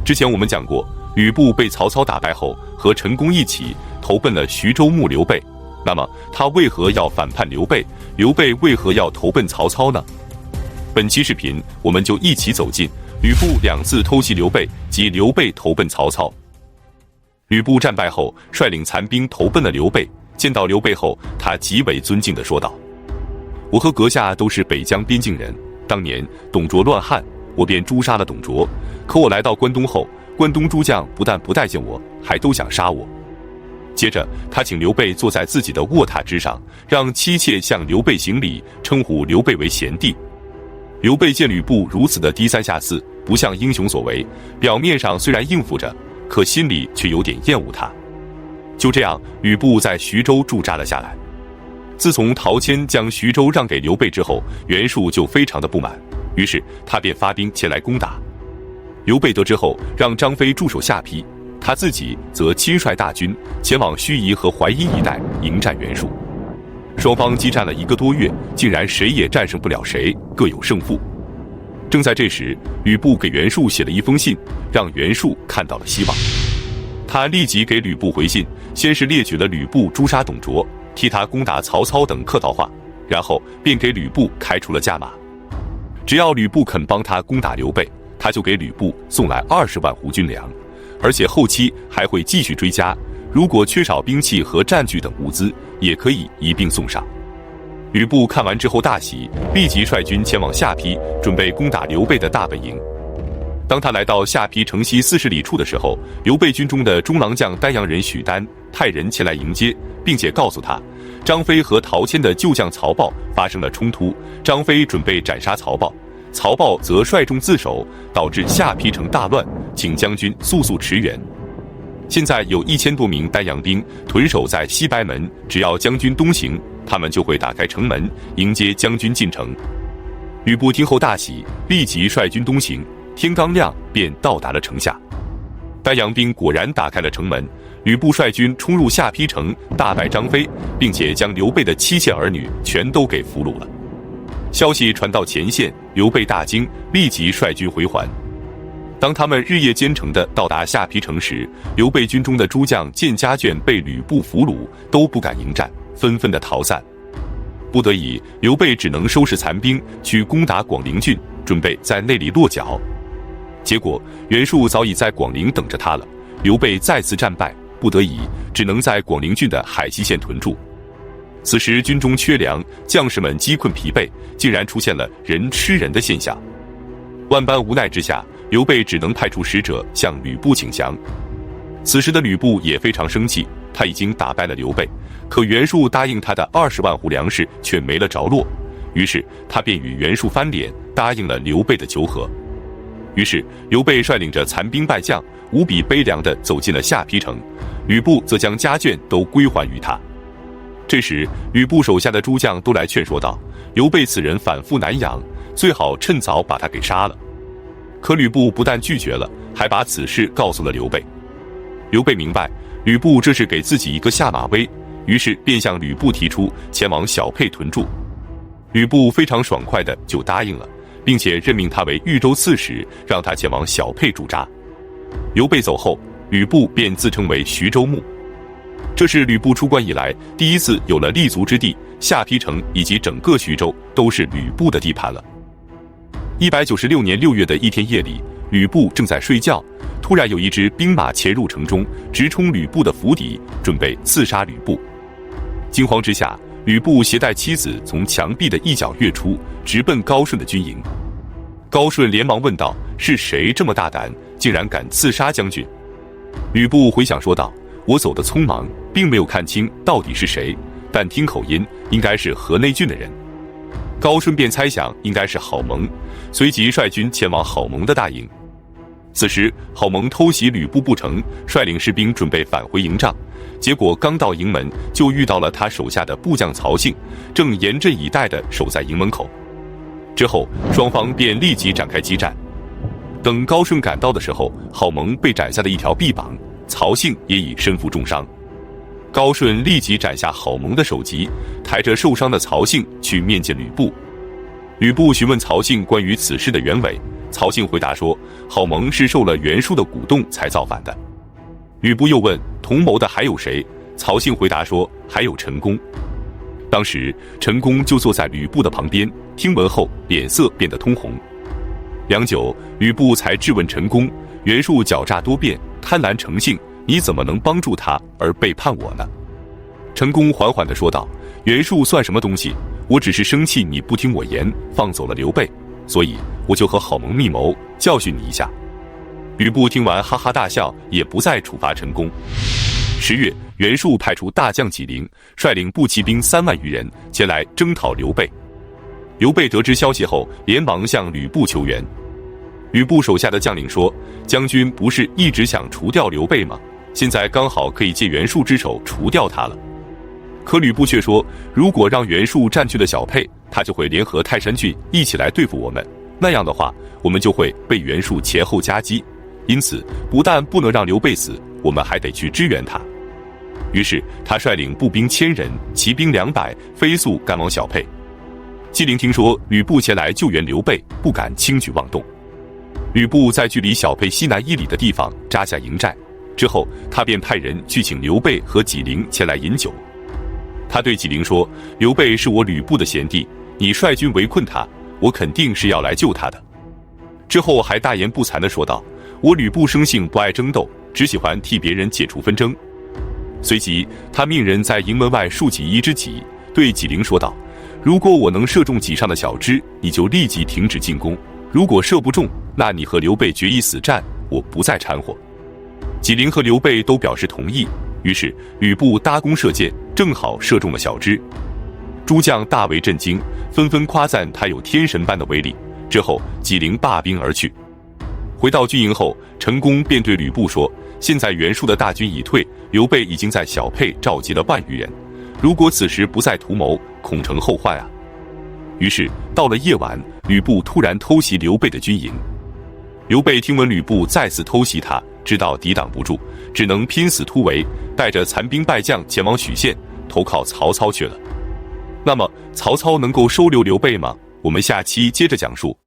之前我们讲过，吕布被曹操打败后，和陈宫一起投奔了徐州牧刘备。那么他为何要反叛刘备？刘备为何要投奔曹操呢？本期视频我们就一起走进吕布2次偷袭刘备及刘备投奔曹操。吕布战败后，率领残兵投奔了刘备。见到刘备后，他极为尊敬地说道：“我和阁下都是北疆边境人，当年董卓乱汉，我便诛杀了董卓。可我来到关东后，关东诸将不但不待见我，还都想杀我。”接着他请刘备坐在自己的卧榻之上，让妻妾向刘备行礼，称呼刘备为贤弟。刘备见吕布如此的低三下四，不像英雄所为，表面上虽然应付着，可心里却有点厌恶他。就这样，吕布在徐州驻扎了下来。自从陶谦将徐州让给刘备之后，袁术就非常的不满，于是他便发兵前来攻打。刘备得知后，让张飞驻守下邳，他自己则亲率大军前往盱眙和淮阴一带迎战袁术。双方激战了1个多月，竟然谁也战胜不了谁，各有胜负。正在这时，吕布给袁术写了一封信，让袁术看到了希望。他立即给吕布回信，先是列举了吕布诛杀董卓、替他攻打曹操等客套话，然后便给吕布开出了价码。只要吕布肯帮他攻打刘备，他就给吕布送来20万斛军粮，而且后期还会继续追加，如果缺少兵器和战具等物资，也可以一并送上。吕布看完之后大喜，立即率军前往下邳，准备攻打刘备的大本营。当他来到下邳城西40里处的时候，刘备军中的中郎将丹阳人许丹派人前来迎接，并且告诉他，张飞和陶谦的旧将曹豹发生了冲突，张飞准备斩杀曹豹，曹豹则率众自首，导致下邳城大乱，请将军速速驰援。现在有1000多名丹阳兵屯守在西白门，只要将军东行，他们就会打开城门迎接将军进城。吕布听后大喜，立即率军东行，天刚亮便到达了城下。丹阳兵果然打开了城门，吕布率军冲入下邳城，大败张飞，并且将刘备的妻妾儿女全都给俘虏了。消息传到前线，刘备大惊，立即率军回还。当他们日夜兼程地到达下邳城时，刘备军中的诸将见家眷被吕布俘虏，都不敢迎战，纷纷地逃散。不得已，刘备只能收拾残兵去攻打广陵郡，准备在那里落脚。结果袁术早已在广陵等着他了，刘备再次战败，不得已只能在广陵郡的海西县屯驻。此时军中缺粮，将士们饥困疲惫，竟然出现了人吃人的现象。万般无奈之下，刘备只能派出使者向吕布请降。此时的吕布也非常生气，他已经打败了刘备，可袁术答应他的20万斛粮食却没了着落，于是他便与袁术翻脸，答应了刘备的求和。于是刘备率领着残兵败将，无比悲凉地走进了下邳城，吕布则将家眷都归还于他。这时吕布手下的诸将都来劝说道，刘备此人反复难养，最好趁早把他给杀了。可吕布不但拒绝了，还把此事告诉了刘备。刘备明白吕布这是给自己一个下马威，于是便向吕布提出前往小沛屯驻。吕布非常爽快地就答应了，并且任命他为豫州刺史，让他前往小沛驻扎。刘备走后，吕布便自称为徐州牧。这是吕布出关以来第一次有了立足之地，下邳城以及整个徐州都是吕布的地盘了。196年6月的一天夜里，吕布正在睡觉，突然有一支兵马潜入城中，直冲吕布的府邸，准备刺杀吕布。惊慌之下，吕布携带妻子从墙壁的一角跃出，直奔高顺的军营。高顺连忙问道：“是谁这么大胆，竟然敢刺杀将军？”吕布回想说道：“我走得匆忙，并没有看清到底是谁，但听口音应该是河内郡的人。”高顺便猜想应该是郝萌，随即率军前往郝萌的大营。此时郝萌偷袭吕布不成，率领士兵准备返回营帐，结果刚到营门就遇到了他手下的部将曹信，正严阵以待地守在营门口。之后双方便立即展开激战。等高顺赶到的时候，郝萌被斩下了一条臂膀，曹信也已身负重伤。高顺立即斩下郝萌的首级，抬着受伤的曹信去面见吕布。吕布询问曹信关于此事的原委，曹信回答说，郝萌是受了袁术的鼓动才造反的。吕布又问同谋的还有谁，曹信回答说还有陈宫。当时陈宫就坐在吕布的旁边，听闻后脸色变得通红。良久，吕布才质问陈宫，袁术狡诈多变，贪婪成性，你怎么能帮助他而背叛我呢？陈宫缓缓地说道，袁术算什么东西，我只是生气你不听我言，放走了刘备，所以我就和郝萌密谋，教训你一下。吕布听完哈哈大笑，也不再处罚陈宫。10月，袁术派出大将纪灵，率领步骑兵3万余人前来征讨刘备。刘备得知消息后，连忙向吕布求援。吕布手下的将领说，将军不是一直想除掉刘备吗？现在刚好可以借袁术之手除掉他了。可吕布却说，如果让袁术占据了小沛，他就会联合泰山郡一起来对付我们，那样的话，我们就会被袁术前后夹击。因此，不但不能让刘备死，我们还得去支援他。于是，他率领步兵1000人，骑兵200，飞速赶往小沛。纪灵听说吕布前来救援刘备，不敢轻举妄动。吕布在距离小沛西南1里的地方扎下营寨，之后他便派人去请刘备和纪灵前来饮酒。他对纪灵说，刘备是我吕布的贤弟，你率军围困他，我肯定是要来救他的。之后还大言不惭地说道，我吕布生性不爱争斗，只喜欢替别人解除纷争。随即他命人在营门外竖起一只戟，对纪灵说道，如果我能射中戟上的小枝，你就立即停止进攻，如果射不中，那你和刘备决一死战，我不再掺和。纪灵和刘备都表示同意，于是吕布搭弓射箭，正好射中了小枝。诸将大为震惊，纷纷夸赞他有天神般的威力。之后纪灵罢兵而去。回到军营后，陈宫便对吕布说，现在袁术的大军已退，刘备已经在小沛召集了1万余人，如果此时不再图谋，恐成后患啊。于是到了夜晚，吕布突然偷袭刘备的军营。刘备听闻吕布再次偷袭他，知道抵挡不住，只能拼死突围，带着残兵败将前往许县，投靠曹操去了。那么曹操能够收留刘备吗？我们下期接着讲述。